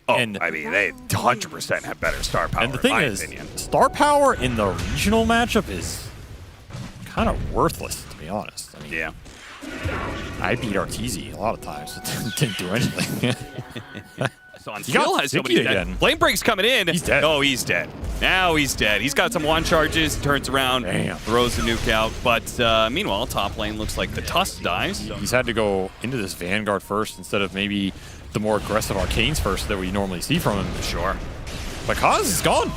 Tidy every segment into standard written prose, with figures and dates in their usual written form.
Oh, and I mean, they 100% have better star power, and the thing in my is, opinion. star power in the regional matchup is kind of worthless, to be honest. I mean, Yeah. I beat Arteezy a lot of times. It didn't do anything. So on He got skill has so sticky many again. Flame Break's coming in. He's dead. Oh, he's dead. Now he's dead. He's got some one charges, turns around, Damn. throws the nuke out. But meanwhile, top lane looks like the Tusk dies. He's had to go into this Vanguard first instead of maybe the more aggressive Arcanes first that we normally see from him. Sure. But Kaz is gone.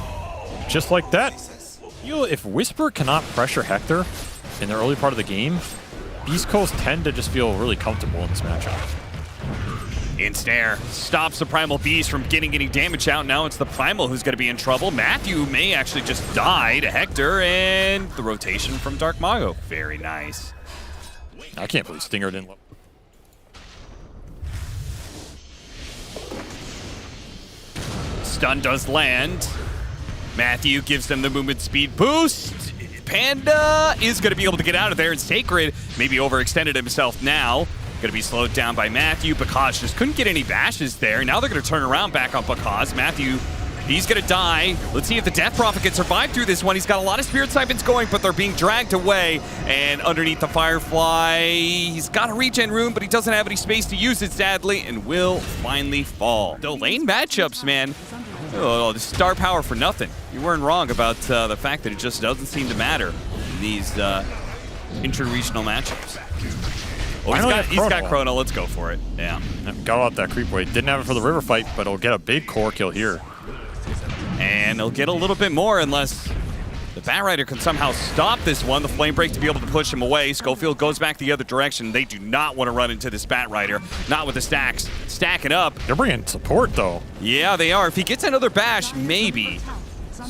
Just like that. You know, if Whisper cannot pressure Hector in the early part of the game, Beast Coast tend to just feel really comfortable in this matchup. Ensnare stops the Primal Beast from getting any damage out. Now it's the Primal who's going to be in trouble. Matthew may actually just die to Hector, and the rotation from Dark Mago. Very nice. I can't believe Stinger didn't look. Stun does land. Matthew gives them the movement speed boost. Panda is going to be able to get out of there, and Sacred maybe overextended himself now. Going to be slowed down by Matthew. Bakaz just couldn't get any bashes there. Now they're going to turn around back on Bakaz. Matthew, he's going to die. Let's see if the Death Prophet can survive through this one. He's got a lot of Spirit Siphons going, but they're being dragged away. And underneath the Firefly, he's got a regen rune, but he doesn't have any space to use it, sadly, and will finally fall. The lane matchups, man. Oh, the star power for nothing. You weren't wrong about the fact that it just doesn't seem to matter in these inter-regional matchups. Oh, he's got Chrono. Let's go for it. Yeah. Got out that creep wave. Didn't have it for the river fight, but he'll get a big core kill here. And he'll get a little bit more unless the Batrider can somehow stop this one. The Flame Break to be able to push him away. Schofield goes back the other direction. They do not want to run into this Batrider. Not with the stacks stacking up. They're bringing support, though. Yeah, they are. If he gets another bash, maybe.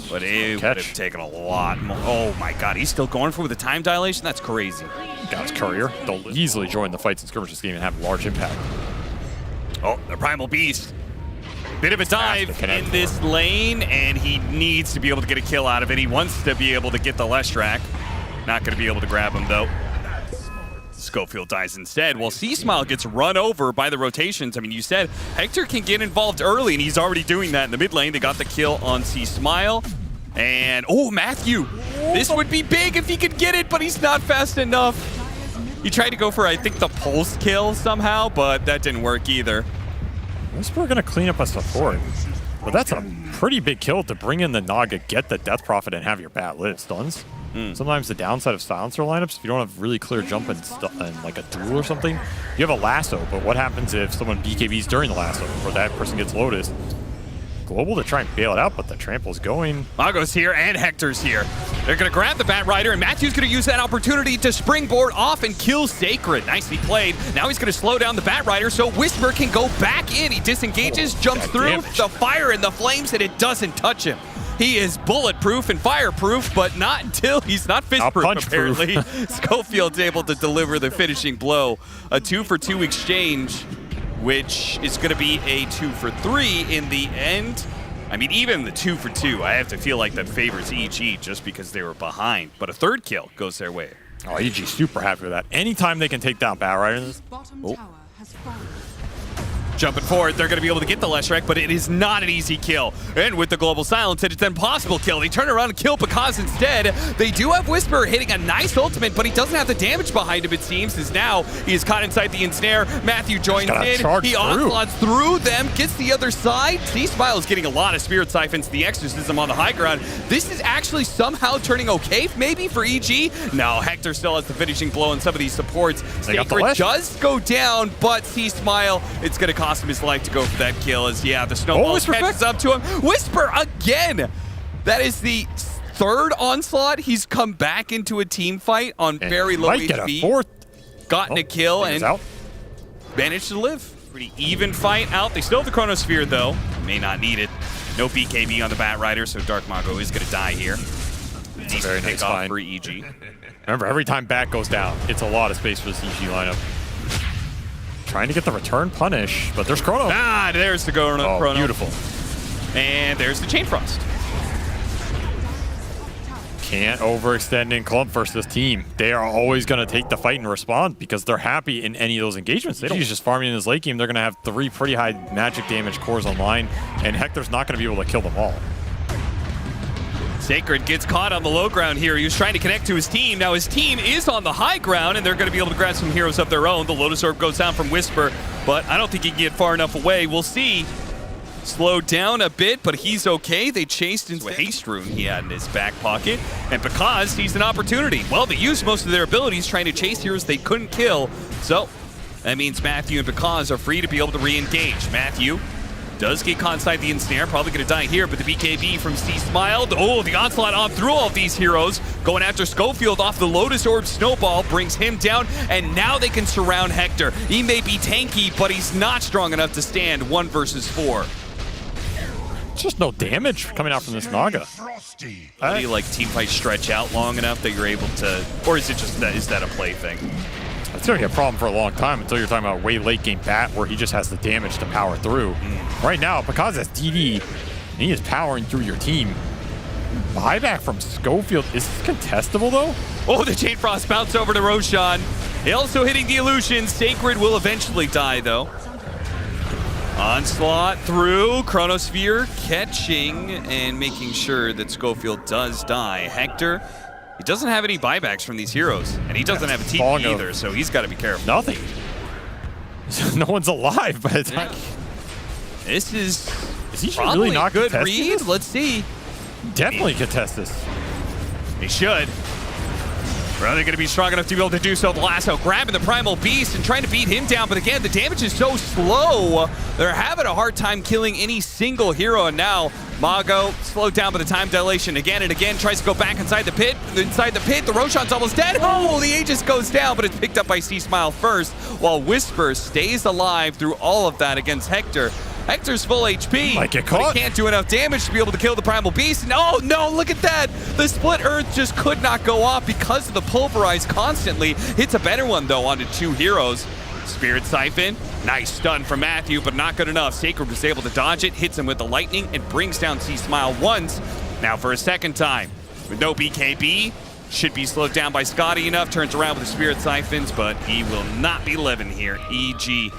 But it would have taken a lot more. Oh my god, he's still going for the time dilation? That's crazy. Got his courier. They'll easily join the fights and skirmishes game and have large impact. Oh, the Primal Beast. Bit of a dive in this lane, and he needs to be able to get a kill out of it. He wants to be able to get the Leshrac. Not going to be able to grab him, though. Schofield dies instead, while C-Smile gets run over by the rotations. I mean, you said Hector can get involved early, and he's already doing that in the mid lane. They got the kill on C-Smile. And, oh, Matthew. This would be big if he could get it, but he's not fast enough. He tried to go for, I think, the pulse kill somehow, but that didn't work either. Whisper going to clean up a support. But that's a pretty big kill to bring in the Naga, get the Death Prophet, and have your bat lit stuns. Sometimes the downside of silencer lineups, if you don't have really clear jump and like a duel or something, you have a lasso, but what happens if someone BKBs during the lasso, or that person gets Lotus? Global to try and bail it out, but the trample's going. Mago's here and Hector's here. They're going to grab the Batrider, and Matthew's going to use that opportunity to springboard off and kill Sacred. Nicely played. Now he's going to slow down the Batrider so Whisper can go back in. He disengages, jumps through the fire and the flames, and it doesn't touch him. He is bulletproof and fireproof, but not until he's not fistproof, apparently. Schofield's able to deliver the finishing blow. A 2-for-2 exchange, which is going to be a 2-for-3 in the end. I mean, even the 2-for-2, I have to feel like that favors EG just because they were behind. But a third kill goes their way. Oh, EG's super happy with that. Anytime they can take down Batrider. Oh. Jumping forward, they're going to be able to get the Leshrac, but it is not an easy kill. And with the Global Silence, it's an impossible kill. They turn around and kill Bakaz instead. They do have Whisper hitting a nice ultimate, but he doesn't have the damage behind him, it seems, as now he is caught inside the ensnare. Matthew joins in. He onslaughts through them, gets the other side. C-Smile is getting a lot of Spirit Siphons, the Exorcism on the high ground. This is actually somehow turning okay, maybe, for EG. No, Hector still has the finishing blow on some of these supports. Sacred does go down, but C-Smile, it's going to cost him his life to go for that kill as, yeah, the snowball catches up to him. Whisper again! That is the third onslaught. He's come back into a team fight on very low HP. Get a fourth. Gotten a kill and managed to live. Pretty even fight out. They still have the Chronosphere, though. May not need it. No BKB on the Batrider, so Dark Mago is going to die here. Decent very nice takeoff for EG. Remember, every time back goes down, it's a lot of space for this EG lineup. Trying to get the return punish, but there's Chrono. Ah, there's the Chrono. Beautiful. And there's the Chain Frost. can't overextend in clump versus this team. They are always going to take the fight and respond because they're happy in any of those engagements. He's just farming in his late game. They're going to have 3 pretty high magic damage cores online, and Hector's not going to be able to kill them all. Sacred gets caught on the low ground here. He was trying to connect to his team. Now his team is on the high ground, and they're going to be able to grab some heroes of their own. The Lotus Orb goes down from Whisper, but I don't think he can get far enough away. We'll see. Slowed down a bit, but he's okay. They chased into a haste rune he had in his back pocket, and because sees an opportunity. Well, they used most of their abilities trying to chase heroes they couldn't kill, so that means Matthew and Because are free to be able to re-engage. Matthew does get caught inside the ensnare, probably going to die here, but the BKB from C-Smile. Oh, the onslaught on through all of these heroes. Going after Schofield off the Lotus Orb snowball, brings him down, and now they can surround Hector. He may be tanky, but he's not strong enough to stand 1 versus 4. Just no damage coming out from this Naga. How do you like team fights stretch out long enough that you're able to, or is it just that, is that a play thing? It's going to be a problem for a long time until you're talking about way late game bat where he just has the damage to power through. Right now, because that's DD, and he is powering through your team. Buyback from Schofield. Is this contestable though? Oh, the Chain Frost bounce over to Roshan. Also hitting the illusion. Sacred will eventually die though. Onslaught through, Chronosphere catching and making sure that Schofield does die. Hector, he doesn't have any buybacks from these heroes, and he doesn't have a TP either, so he's got to be careful. Nothing. No one's alive by the time. This is he probably really not good read. this? Let's see. Definitely contest this. They should. Are they going to be strong enough to be able to do so? The lasso grabbing the Primal Beast and trying to beat him down, but again, the damage is so slow. They're having a hard time killing any single hero, and now Mago slowed down by the time dilation again and again, tries to go back inside the pit. Inside the pit, the Roshan's almost dead. Oh, the Aegis goes down, but it's picked up by C-Smile first, while Whisper stays alive through all of that against Hector. Hector's full HP, might get caught. But he can't do enough damage to be able to kill the Primal Beast. And oh no, look at that! The Split Earth just could not go off because of the Pulverize constantly. Hits a better one though onto 2 heroes. Spirit Siphon, nice stun from Matthew, but not good enough. Sacred was able to dodge it, hits him with the lightning, and brings down C-Smile once. Now for a second time. With no BKB, should be slowed down by Scotty enough. Turns around with the Spirit Siphons, but he will not be living here. EG.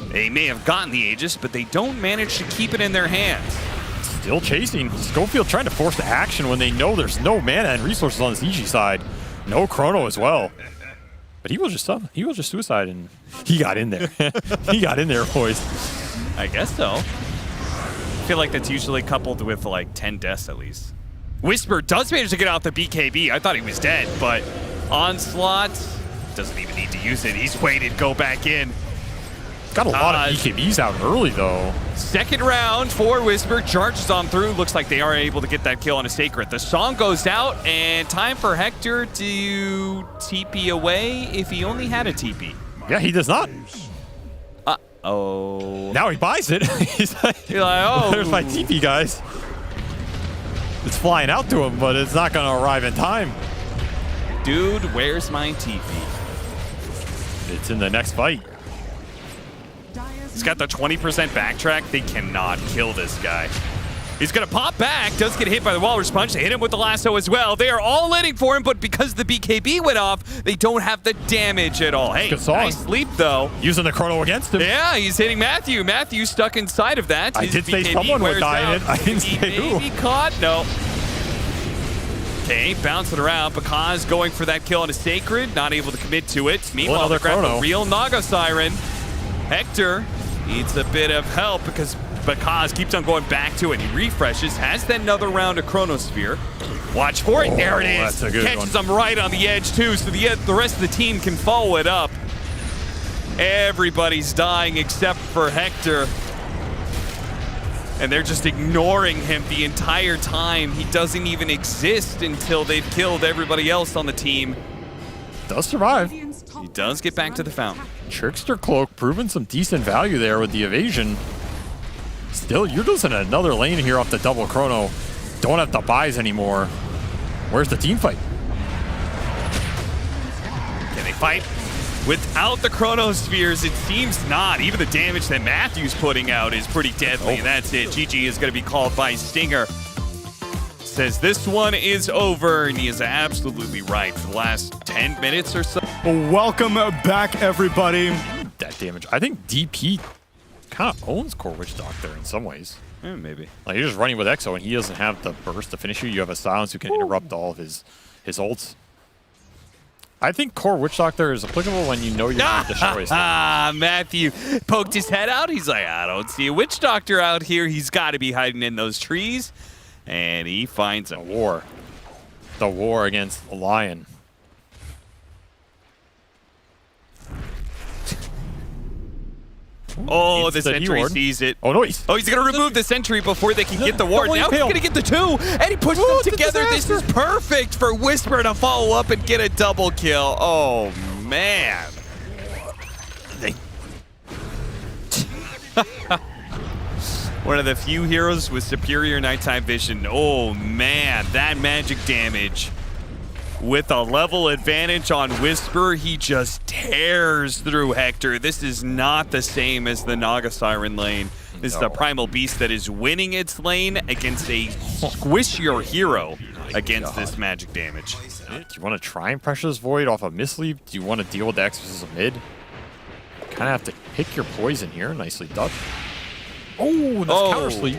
They may have gotten the Aegis, but they don't manage to keep it in their hands. Still chasing. Schofield trying to force the action when they know there's no mana and resources on this EG side. No Chrono as well. But he will just suicide, and he got in there. He got in there, boys. I guess so. I feel like that's usually coupled with like 10 deaths at least. Whisper does manage to get out the BKB. I thought he was dead, but Onslaught doesn't even need to use it. He's waited, go back in. Got a lot of BKBs out early, though. Second round for Whisper. Charges on through. Looks like they are able to get that kill on a Sacred. The song goes out, and time for Hector to TP away if he only had a TP. Yeah, he does not. Uh-oh. Now he buys it. He's like, oh, there's my TP, guys. It's flying out to him, but it's not going to arrive in time. Dude, where's my TP? It's in the next fight. He's got the 20% backtrack. They cannot kill this guy. He's going to pop back. Does get hit by the Walrus Punch. They hit him with the lasso as well. They are all hitting for him, but because the BKB went off, they don't have the damage at all. Hey, nice sleep, though. Using the Chrono against him. Yeah, he's hitting Matthew. Matthew stuck inside of that. I did say someone would die in it. I didn't say who. Maybe caught? No. Okay, bouncing around. Because going for that kill on a Sacred. Not able to commit to it. Meanwhile, they grab the real Naga Siren. Hector needs a bit of help because keeps on going back to it. He refreshes, has then another round of Chronosphere. Watch for it. There it is. That's a good Catches him right on the edge, too, so the rest of the team can follow it up. Everybody's dying except for Hector. And they're just ignoring him the entire time. He doesn't even exist until they've killed everybody else on the team. Does survive. He does get back to the fountain. Trickster Cloak proving some decent value there with the evasion. Still, you're losing another lane here off the double Chrono. Don't have the buys anymore. Where's the team fight? Can they fight without the Chronospheres? It seems not. Even the damage that Matthew's putting out is pretty deadly. And that's it. GG is going to be called by Stinger. says this one is over, and he is absolutely right. For the last 10 minutes or so. Welcome back, everybody. That damage. I think DP kind of owns Core Witch Doctor in some ways. Maybe. Like, you're just running with Exo, and he doesn't have the burst to finish you. You have a Silence who can interrupt all of his ults. I think Core Witch Doctor is applicable when you know you're going to destroy stuff. Matthew poked his head out. He's like, I don't see a Witch Doctor out here. He's got to be hiding in those trees. And he finds a war. The war against the Lion. Oh, the sentry sees it. Oh, no, he's going to remove the sentry before they can get the ward. Now he's going to get the 2, and he pushes them together. This is perfect for Whisper to follow up and get a double kill. Oh, man. One of the few heroes with superior nighttime vision. Oh, man, that magic damage. With a level advantage on Whisper, he just tears through Hector. This is not the same as the Naga Siren lane. This is the Primal Beast that is winning its lane against a squishier hero against this magic damage. Do you want to try and pressure this Void off of Mislead? Do you want to deal with the Exorcism mid? Kind of have to pick your poison here. Nicely done. Oh, that's counter sleep.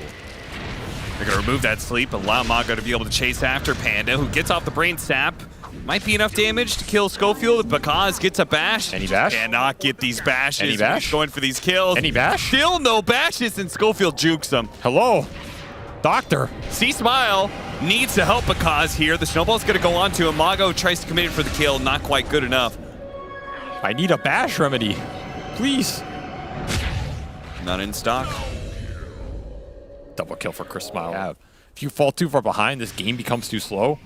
They're going to remove that sleep, allow Mago to be able to chase after Panda, who gets off the brain sap. Might be enough damage to kill Schofield. Bakaz gets a bash. Any bash? Cannot get these bashes. Any bash? He's going for these kills. Any bash? Still no bashes, and Schofield jukes him. Hello, Doctor. C-Smile needs to help Bakaz here. The snowball's going to go on to him. Mago tries to commit it for the kill. Not quite good enough. I need a bash remedy. Please. Not in stock. Double kill for Chris Smile. Yeah. If you fall too far behind, this game becomes too slow.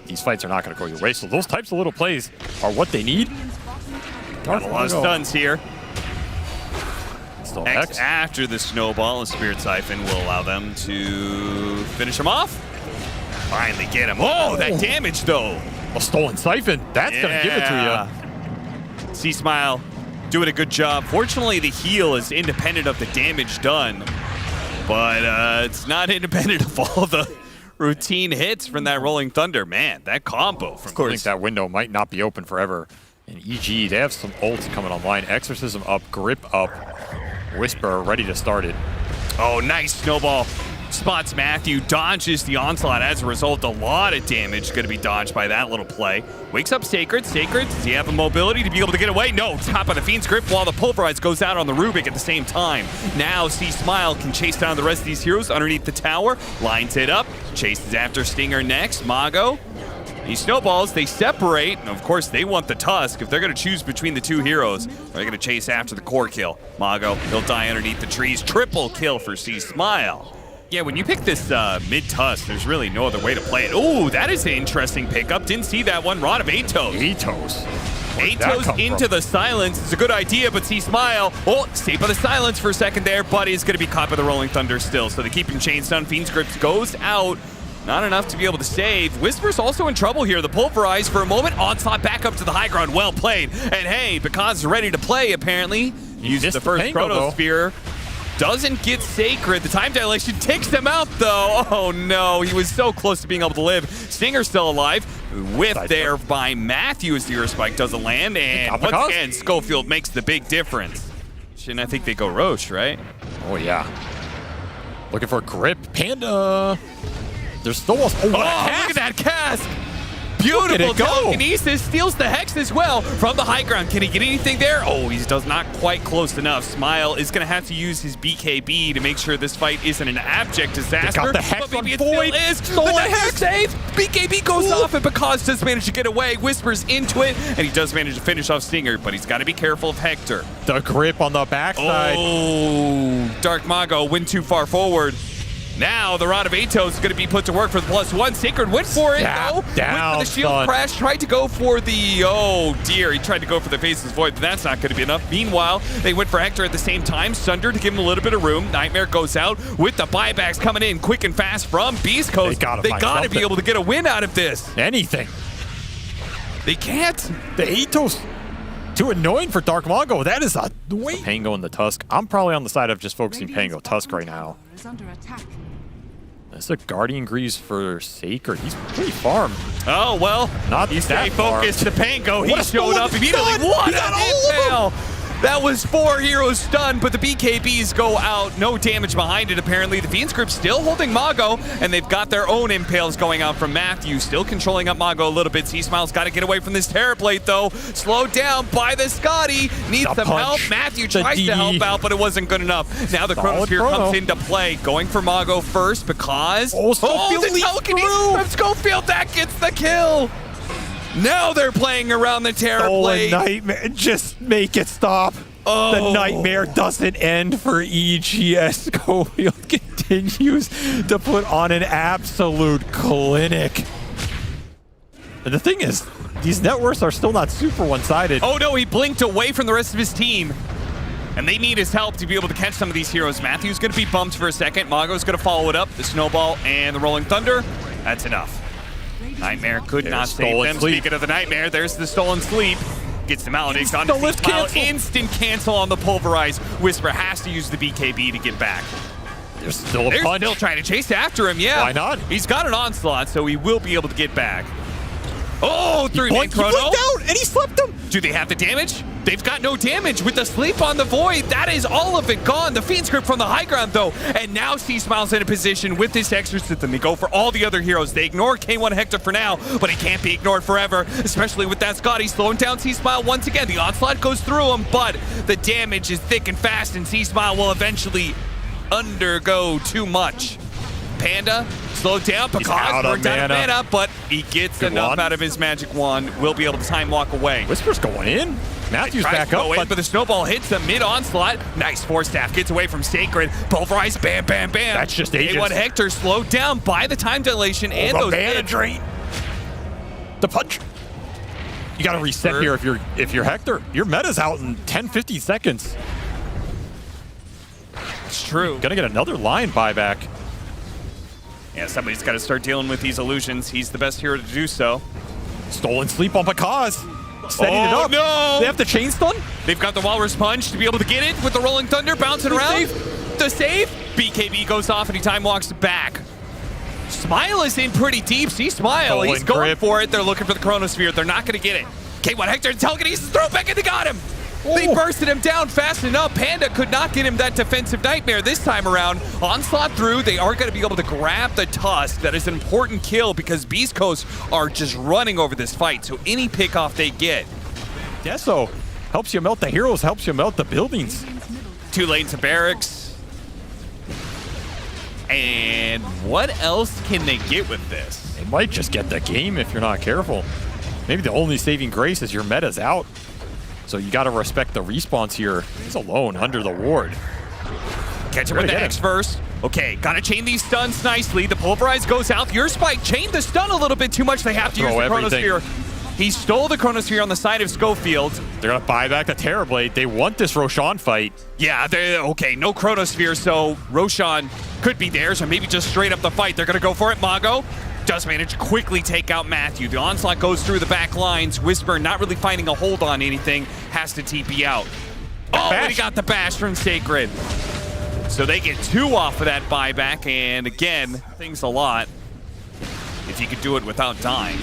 These fights are not going to go your way. So those types of little plays are what they need. Got a lot of stuns here. Still X after the snowball, and Spirit Siphon will allow them to finish him off. Finally get him. Oh, that damage though. A stolen Siphon. That's going to give it to you. C-Smile doing a good job. Fortunately, the heal is independent of the damage done. But it's not independent of all the routine hits from that Rolling Thunder. Man, that combo from I think that window might not be open forever. And EG, they have some ults coming online. Exorcism up, Grip up, Whisper ready to start it. Oh, nice snowball. Spots Matthew, dodges the onslaught. As a result, a lot of damage going to be dodged by that little play. Wakes up Sacred. Sacred, does he have the mobility to be able to get away? No, top of the Fiend's Grip while the Pulverize goes out on the Rubik at the same time. Now C-Smile can chase down the rest of these heroes underneath the tower. Lines it up, chases after Stinger next. Mago, he snowballs, they separate, and of course they want the Tusk. If they're going to choose between the two heroes, they're going to chase after the core kill. Mago, he'll die underneath the trees. Triple kill for C-Smile. Yeah, when you pick this mid-Tusk, there's really no other way to play it. Ooh, that is an interesting pickup. Didn't see that one. Rod of Atos. Atos into the silence. It's a good idea, but C-Smile. Oh, stay by the silence for a second there, but he's going to be caught by the Rolling Thunder still. So they keep him chain stun. Fiend's Grip goes out. Not enough to be able to save. Whisper's also in trouble here. The Pulverize for a moment. Onslaught back up to the high ground. Well played. And hey, Bakaz is ready to play, apparently. Used the first Chronosphere. Doesn't get Sacred. The time dilation takes them out, though. Oh, no. He was so close to being able to live. Stinger's still alive. Whipped there by Matthew as the Earth Spike doesn't land. And once again, Schofield makes the big difference. Shouldn't I think they go Roche, right? Oh, yeah. Looking for a Grip. Panda. There's still a... Oh, look at that cast. Beautiful telekinesis, steals the Hex as well from the high ground. Can he get anything there? Oh, he does not quite close enough. Smile is going to have to use his BKB to make sure this fight isn't an abject disaster. Got the Hex but maybe on Void. It still is. The Hex save. BKB goes off, and Bakaz does manage to get away. Whispers into it, and he does manage to finish off Stinger, but he's got to be careful of Hector. The Grip on the backside. Oh, Dark Mago went too far forward. Now the Rod of Atos is going to be put to work for the +1. Sacred went for it, though. Down, went for the shield crash, tried to go for the, oh dear, he tried to go for the Faceless Void, but that's not going to be enough. Meanwhile, they went for Hector at the same time. Sunder to give him a little bit of room. Nightmare goes out with the buybacks coming in quick and fast from Beast Coast. They got to be able to get a win out of this. Anything. They can't. The Atos. Too annoying for Dark Mago. That is a Pango and the Tusk. I'm probably on the side of just focusing Pango Tusk right now. That's a Guardian Greaves for Sacred. He's pretty farmed. Oh, well, Not you stay that far. focused to Pango. He What a showed stun! up immediately. Stun! What He got all of an impale! That was 4 heroes stunned, but the BKBs go out. No damage behind it, apparently. The Fiends group still holding Mago, and they've got their own impales going out from Matthew. Still controlling up Mago a little bit. C-Smile's got to get away from this Terror Plate, though. Slowed down by the Scotty. Needs some help. Matthew tries to help out, but it wasn't good enough. Now the Chronosphere comes into play. Going for Mago first because... Schofield the telekinesis from Schofield. That gets the kill. Now they're playing around the Terror Plate. Nightmare. Just make it stop. Oh. The nightmare doesn't end for EGS. Schofield continues to put on an absolute clinic. And the thing is, these networks are still not super one-sided. Oh no, he blinked away from the rest of his team. And they need his help to be able to catch some of these heroes. Matthew's going to be bumped for a second. Mago's going to follow it up. The Snowball and the Rolling Thunder. That's enough. Nightmare could not save them. Speaking of the Nightmare, there's the Stolen Sleep. Gets the Maledict on the lift. Instant cancel on the Pulverize. Whisper has to use the BKB to get back. There's still a They're punch. still trying to chase after him, yeah. Why not? He's got an onslaught, so he will be able to get back. Oh, through He Nate Chrono. blinked out, and he slept him. Do they have the damage? They've got no damage with the sleep on the Void. That is all of it gone. The Fiend script from the high ground, though. And now C-Smile's in a position with this Exorcism. They go for all the other heroes. They ignore K1 Hector for now, but he can't be ignored forever, especially with that Scotty slowing down C-Smile once again. The onslaught goes through him, but the damage is thick and fast, and C-Smile will eventually undergo too much. Panda slowed down because burnt out of mana, but he gets enough out of his magic wand. Will be able to time walk away. Whisper's going in. Matthew's back up, but the Snowball hits him mid-onslaught. Nice Force Staff gets away from Sacred. Pulverize, bam, bam, bam. That's just Aegis. K1 Hector slowed down by the time dilation and those mana drain. The punch. You got to reset here if you're Hector. Your meta's out in 10-15 seconds. It's true. Gonna get another line buyback. Yeah, somebody's got to start dealing with these illusions. He's the best hero to do so. Stolen Sleep on Pakaz. Setting it up. No! They have the chain stun? They've got the Walrus Punch to be able to get it with the Rolling Thunder bouncing around. The save. BKB goes off and he time walks back. Smile is in pretty deep. See Smile. He's going for it. They're looking for the Chronosphere. They're not going to get it. K1 Hector telekinesis throw back and they got him. They bursted him down fast enough. Panda could not get him that defensive nightmare this time around. Onslaught through. They are going to be able to grab the Tusk. That is an important kill because Beast Coast are just running over this fight. So any pick off they get. Deso helps you melt the heroes, helps you melt the buildings. 2 lanes of barracks. And what else can they get with this? They might just get the game if you're not careful. Maybe the only saving grace is your meta's out. So you got to respect the respawns here. He's alone under the ward. Catch him with the X first. Okay, gotta chain these stuns nicely. The Pulverize goes out. Your Spike chained the stun a little bit too much. They have to use the Chronosphere. He stole the Chronosphere on the side of Schofield. They're gonna buy back the Terrorblade. They want this Roshan fight. Yeah, okay, no Chronosphere, so Roshan could be theirs, or maybe just straight up the fight. They're gonna go for it. Mago does manage to quickly take out Matthew. The onslaught goes through the back lines. Whisper not really finding a hold on anything. Has to TP out. Oh, and he got the bash from Sacred. So they get 2 off of that buyback, and again, things a lot. If he could do it without dying.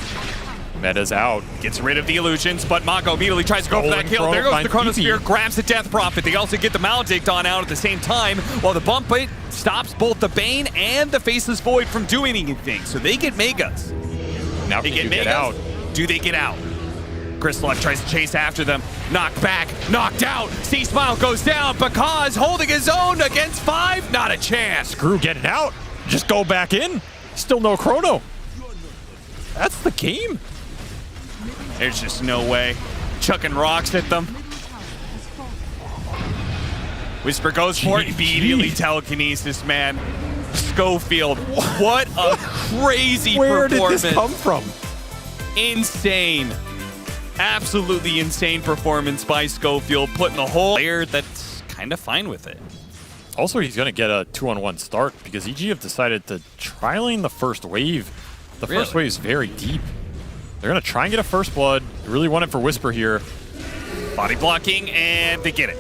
Meta's out. Gets rid of the illusions, but Mago immediately tries to go for that kill. There goes the Chronosphere, grabs the Death Prophet. They also get the Maledict on out at the same time, while the Bump It stops both the Bane and the Faceless Void from doing anything. So they get Megas. Now they get out. Do they get out? Crystallock tries to chase after them. Knocked back, knocked out. C-Smile goes down because holding his own against 5, not a chance. Screw getting out. Just go back in. Still no chrono. That's the game. There's just no way. Chucking rocks at them. Whisper goes for it. Immediately telekinesis, man. Schofield, what a crazy performance. Where did this come from? Insane. Absolutely insane performance by Schofield, putting the whole player that's kind of fine with it. Also, he's going to get a 2-on-1 start because EGF decided to try lane the first wave. The first wave is very deep. They're going to try and get a first blood. They really want it for Whisper here. Body blocking, and they get it.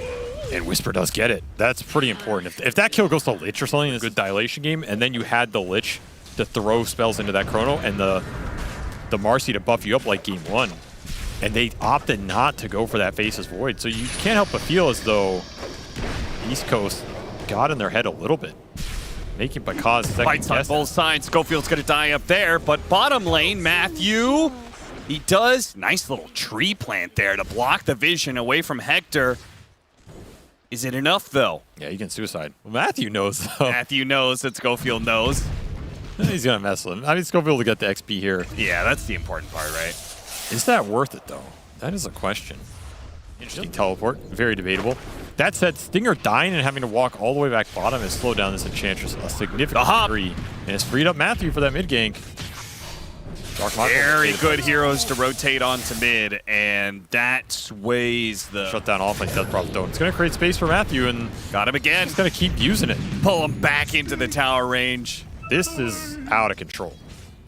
And Whisper does get it. That's pretty important. If that kill goes to Lich or something, it's a good dilation game, and then you had the Lich to throw spells into that Chrono and the Marcy to buff you up like game 1. And they opted not to go for that Faceless Void. So you can't help but feel as though East Coast got in their head a little bit. Making Bakaz Fights on both sides. Schofield's going to die up there, but bottom lane, Matthew, he does. Nice little tree plant there to block the vision away from Hector. Is it enough, though? Yeah, you can suicide. Well, Matthew knows, though. Matthew knows that Schofield knows. He's going to mess with him. I mean, Schofield will get the XP here. Yeah, that's the important part, right? Is that worth it, though? That is a question. Interesting teleport. Very debatable. That said, Stinger dying and having to walk all the way back bottom has slowed down this Enchantress a significant degree. And it's freed up Matthew for that mid gank. Very good heroes to rotate onto mid, and that sways the... Shut down off like Death Prophet, though. It's going to create space for Matthew, and... Got him again. He's going to keep using it. Pull him back into the tower range. This is out of control.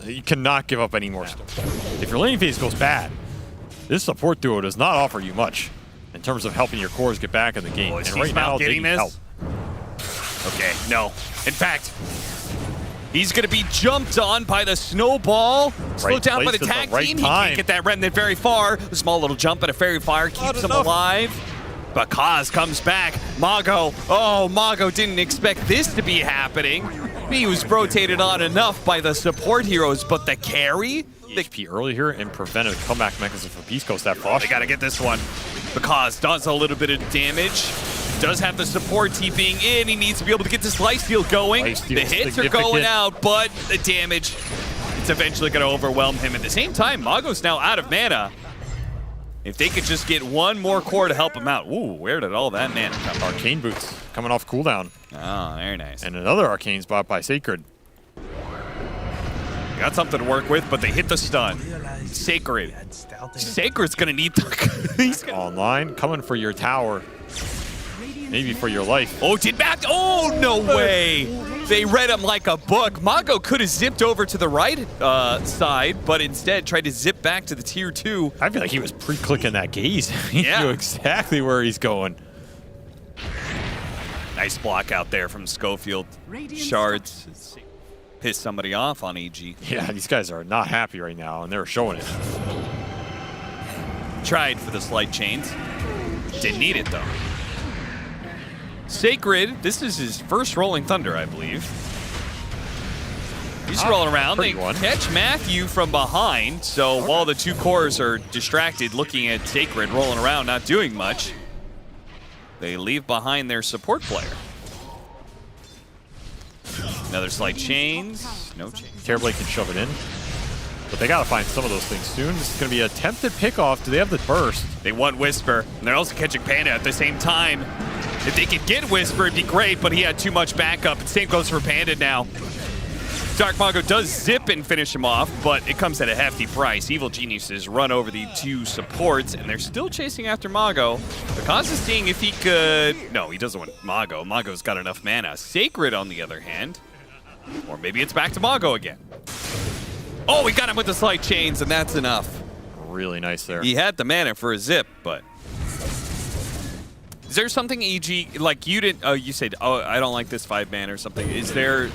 You cannot give up any more stuff. If your laning phase goes bad, this support duo does not offer you much in terms of helping your cores get back in the game. Oh, and right now, they need help. Okay, no. In fact, he's going to be jumped on by the snowball. Slowed down by the tag team. He can't get that remnant very far. A small little jump and a fairy fire keeps him alive. Bakaz comes back. Mago. Oh, Mago didn't expect this to be happening. He was rotated on enough by the support heroes, but the carry? The HP early here and prevented a comeback mechanism for Beast Coast. That frost. They got to get this one. Bakaz does a little bit of damage. Does have the support TPing in. He needs to be able to get this lifesteal going. The hits are going out, but the damage, it's eventually going to overwhelm him. At the same time, Mago's now out of mana. If they could just get one more core to help him out. Ooh, where did all that mana come from? Arcane Boots coming off cooldown. Oh, very nice. And another Arcane spot by Sacred. Got something to work with, but they hit the stun. Sacred. Sacred's going to need the... He's gonna... Online, coming for your tower. Maybe for your life. Oh, did Matt? Oh, no way. They read him like a book. Mago could have zipped over to the right side, but instead tried to zip back to the tier 2. I feel like he was pre-clicking that gaze. He knew exactly where he's going. Nice block out there from Schofield. Shards pissed somebody off on EG. Yeah, these guys are not happy right now, and they're showing it. Tried for the slight chains. Didn't need it, though. Sacred, this is his first Rolling Thunder, I believe. He's rolling around. They catch Matthew from behind, so while the two cores are distracted looking at Sacred rolling around, not doing much, they leave behind their support player. Another slight chains. No chains. Terrorblade can shove it in, but they got to find some of those things soon. This is going to be an attempted pickoff. Do they have the burst? They want Whisper, and they're also catching Panda at the same time. If they could get Whisper, it'd be great, but he had too much backup. Same goes for Panda now. Dark Mago does zip and finish him off, but it comes at a hefty price. Evil Geniuses run over the two supports, and they're still chasing after Mago. Bakaz is seeing if he could... No, he doesn't want Mago. Mago's got enough mana. Sacred, on the other hand. Or maybe it's back to Mago again. Oh, we got him with the slight chains, and that's enough. Really nice there. He had the mana for a zip, but... Is there something, EG, like you didn't, oh, you said, oh, I don't like this 5-man or something. Is there,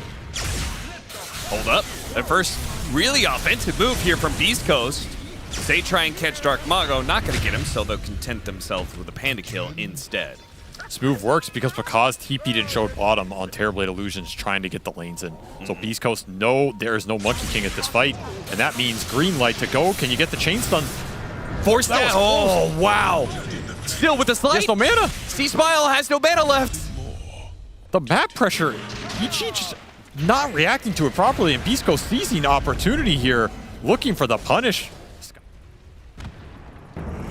hold up. At first, really offensive move here from Beast Coast. They try and catch Dark Mago, not going to get him, so they'll content themselves with a Panda kill instead. This move works because Bakaz TP'd and showed bottom on Terrorblade Illusions trying to get the lanes in. So Beast Coast, no, there is no Monkey King at this fight, and that means green light to go. Can you get the chain stun? Force that. Oh, wow. Still with the slide. He has no mana. C-Smile has no mana left. The map pressure, EG just not reacting to it properly, and Beast Coast seizing the opportunity here, looking for the punish.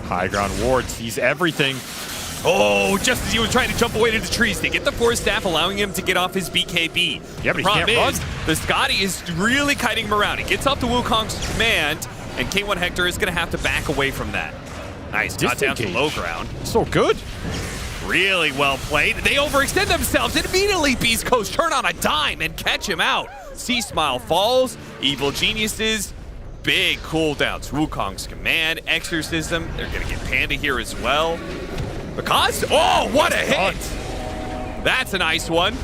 High ground ward sees everything. Oh, just as he was trying to jump away to the trees, they get the Force Staff, allowing him to get off his BKB. Yeah, but the problem is, the Scotty is really kiting him around. He gets up to Wukong's command, and K1 Hector is going to have to back away from that. Nice, got down to low ground. So good. Really well played. They overextend themselves, and immediately Beast Coast turn on a dime and catch him out. C-Smile falls, Evil Geniuses, big cooldowns. Wukong's command, Exorcism. They're going to get Panda here as well. Because, oh, what a hit! That's a nice one.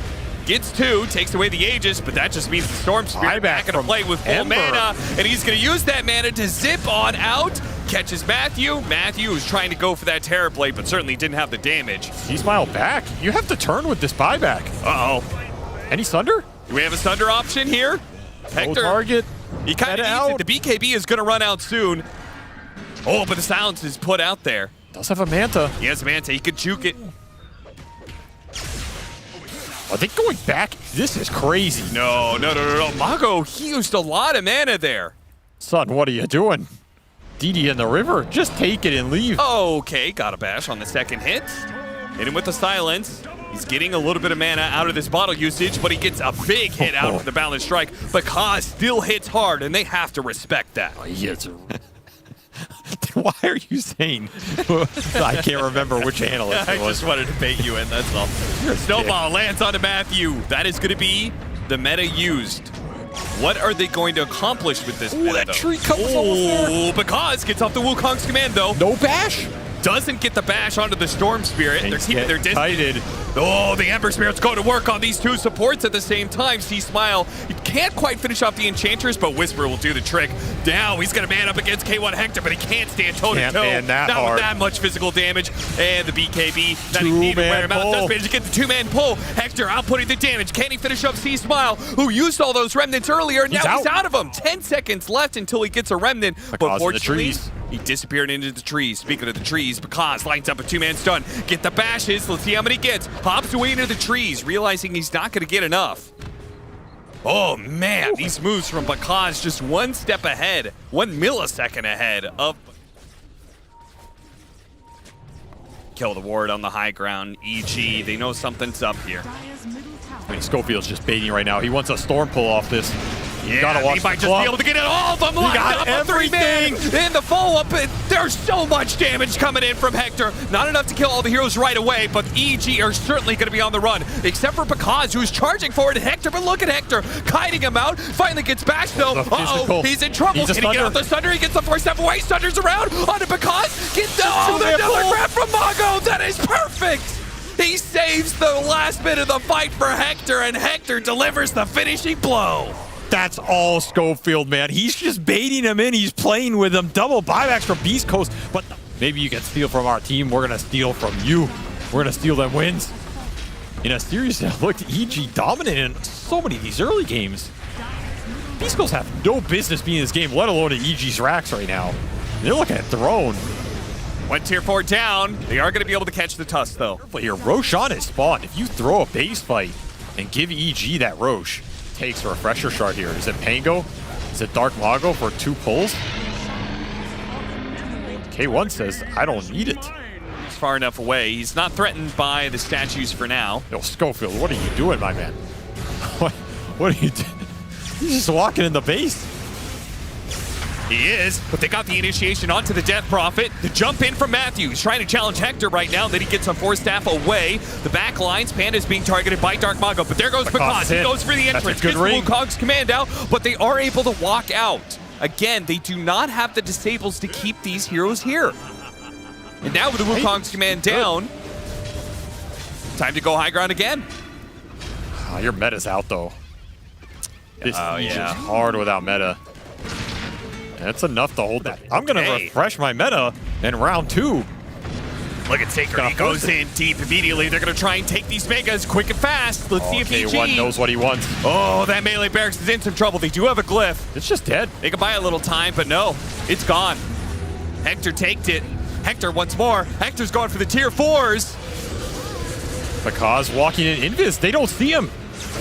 Gets 2, takes away the Aegis, but that just means the Storm Spirit back into play with full mana, and he's going to use that mana to zip on out. Catches Matthew. Matthew is trying to go for that Terror Blade, but certainly didn't have the damage. T-Smile back. You have to turn with this buyback. Uh-oh. Any Sunder? Do we have a Sunder option here? Hector. No target. He kind of needs it. The BKB is going to run out soon. Oh, but the silence is put out there. Does have a Manta. He has a Manta. He could juke it. Are they going back? This is crazy. No. Mago, he used a lot of mana there. Son, what are you doing? DD in the river. Just take it and leave. Okay, got a bash on the second hit. Hit him with the silence. He's getting a little bit of mana out of this bottle usage, but he gets a big hit out of the balanced strike. But Kaz still hits hard, and they have to respect that. Yes. Why are you saying? I can't remember which analyst it was. I just wanted to bait you in, that's all. Snowball lands onto Matthew. That is going to be the meta used. What are they going to accomplish with this meta, that though? tree comes over. Because gets off the Wukong's command, though. No bash? Doesn't get the bash onto the Storm Spirit. They're keeping their distance. Tighted. Oh, the Ember Spirit's going to work on these 2 supports at the same time. C-Smile, he can't quite finish off the Enchantress, but Whisper will do the trick. Now he's going to man up against K1 Hector, but he can't stand toe-to-toe. Man that Not hard. with that much physical damage. And the BKB, that he needed to wear him out. Does manage to get the 2-man pull. Hector outputting the damage. Can he finish up C-Smile, who used all those remnants earlier? Now he's out of them. 10 seconds left until he gets a remnant. But fortunately, he disappeared into the trees. Speaking of the trees, Because lines up a 2-man stun. Get the bashes. Let's see how many gets. Hops away into the trees, realizing he's not going to get enough. Oh, man. These moves from Because just 1 step ahead. 1 millisecond ahead of... Kill the ward on the high ground. EG, they know something's up here. I mean, Schofield's just baiting right now. He wants a storm pull off this. You gotta watch he might just be able to get it all of them lined up. Everything in the follow-up. There's so much damage coming in from Hector. Not enough to kill all the heroes right away, but EG are certainly going to be on the run, except for Because, who's charging forward at Hector. But look at Hector, kiting him out. Finally gets bashed, though. Uh-oh, he's in trouble. Can he get out the Sunder? He gets the 4-step away. Sunder's around onto Because. Get the another grab from Mago. That is perfect. He saves the last bit of the fight for Hector, and Hector delivers the finishing blow. That's all Schofield, man. He's just baiting him in. He's playing with him. Double buybacks from Beast Coast. But maybe you can steal from our team. We're going to steal from you. We're going to steal them wins. In a series that looked EG dominant in so many of these early games. Beast Coast have no business being in this game, let alone at EG's racks right now. They're looking at Throne. 1 tier 4 down. They are going to be able to catch the Tusk, though. But here, Roshan is spawned. If you throw a base fight and give EG that Rosh, takes a refresher shard here. Is it Pango? Is it Dark Mago for 2 pulls? K1 says, I don't need it. He's far enough away. He's not threatened by the statues for now. Yo, Schofield, what are you doing, my man? What are you doing? He's just walking in the base. He is, but they got the initiation onto the Death Prophet. The jump in from Matthew. He's trying to challenge Hector right now. Then he gets a 4-staff away. The back lines, Panda is being targeted by Dark Mago, but there goes Because. He goes for the entrance. Gets Wukong's command out, but they are able to walk out. Again, they do not have the disables to keep these heroes here. And now with the Wukong's command down, time to go high ground again. Your meta's out, though. This is hard without meta. That's enough to hold that. I'm going to refresh my meta in round 2. Look at Sacred. He goes in deep immediately. They're going to try and take these megas quick and fast. Let's see if K1 knows what he wants. Oh, that melee barracks is in some trouble. They do have a glyph. It's just dead. They can buy a little time, but no, it's gone. Hector taked it. Hector once more. Hector's going for the tier 4s. Because walking in Invis, they don't see him.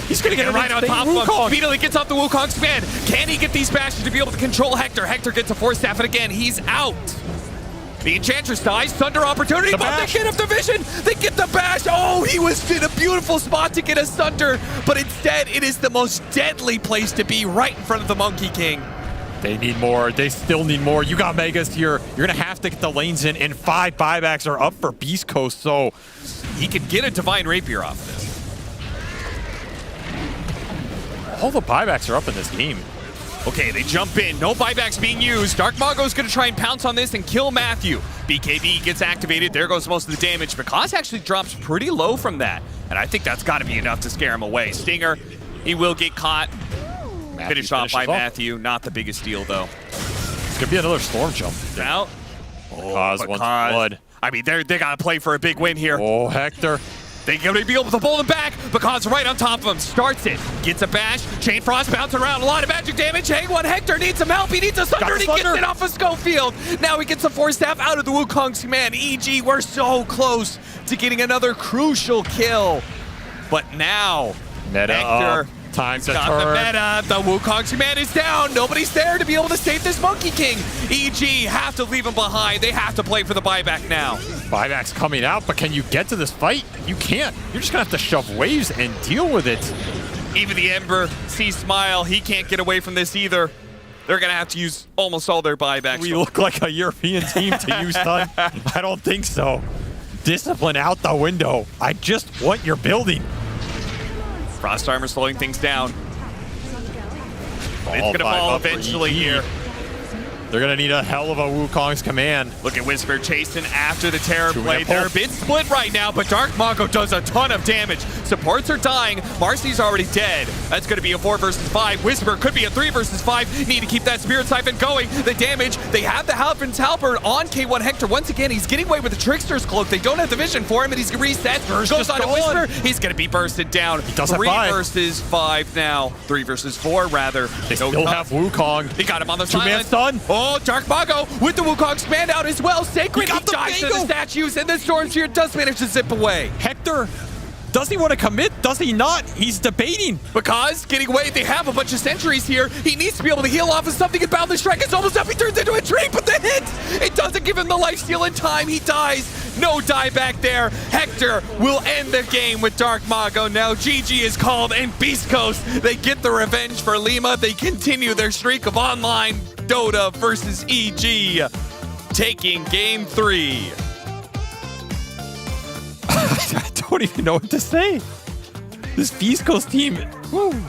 He's going to get right on top of him. Immediately gets off the Wukong's command. Can he get these bashes to be able to control Hector? Hector gets a 4-staff, and again, he's out. The Enchantress dies. Thunder opportunity, but they get up the vision. They get the bash. Oh, he was in a beautiful spot to get a Thunder, but instead, it is the most deadly place to be right in front of the Monkey King. They need more. They still need more. You got Megas here. You're going to have to get the lanes in, and 5 buybacks are up for Beast Coast, so he could get a Divine Rapier off this. All the buybacks are up in this game. Okay, they jump in. No buybacks being used. Dark Mago's going to try and pounce on this and kill Matthew. BKB gets activated. There goes most of the damage. Because actually drops pretty low from that. And I think that's got to be enough to scare him away. Stinger, he will get caught. Finished off by Matthew. Not the biggest deal, though. It's going to be another storm jump. Now, Because wants blood. I mean, they got to play for a big win here. Oh, Hector. They're going to be able to pull him back. Because right on top of him. Starts it. Gets a bash. Chain Frost bouncing around. A lot of magic damage. Hang one. Hector needs some help. He needs a thunder. And he gets it off of Schofield. Now he gets the Force Staff out of the Wukong's command. EG, we're so close to getting another crucial kill. But now, Meta Hector time to got turn. the meta. The Wukong's command is down. Nobody's there to be able to save this Monkey King. EG have to leave him behind. They have to play for the buyback now. Buyback's coming out, but can you get to this fight? You can't. You're just going to have to shove waves and deal with it. Even the Ember sees Smile. He can't get away from this either. They're going to have to use almost all their buybacks. We look like a European team to use time. I don't think so. Discipline out the window. I just want your building. Frost Armor slowing things down. It's going to fall eventually here. They're going to need a hell of a Wukong's command. Look at Whisper chasing after the Terror play. They're a bit split right now, but Dark Mago does a ton of damage. Supports are dying. Marcy's already dead. That's going to be a 4 versus 5. Whisper could be a 3 versus 5. Need to keep that Spirit Siphon going. The damage, they have the Halberd's Halberd on K1 Hector. Once again, he's getting away with the Trickster's Cloak. They don't have the vision for him, and he's reset. Goes on to Whisper. He's going to be bursted down. He does have 3 5. versus 5 now. 3 versus 4, rather. They still have Wukong. He got him on the Two-man silent. stun. Oh, Dark Mago with the Wukong's command out as well. Sacred, he dives to the statues, and the Storm Sphere does manage to zip away. Hector, does he want to commit? Does he not? He's debating. Because getting away, they have a bunch of sentries here. He needs to be able to heal off of something, and Boundless Strike is almost up. He turns into a tree, but the hit, it doesn't give him the lifesteal in time. He dies. No die back there. Hector will end the game with Dark Mago. Now GG is called, and Beast Coast, they get the revenge for Lima. They continue their streak of online Dota versus EG, taking game 3. I don't even know what to say. This Beast Coast team. Woo.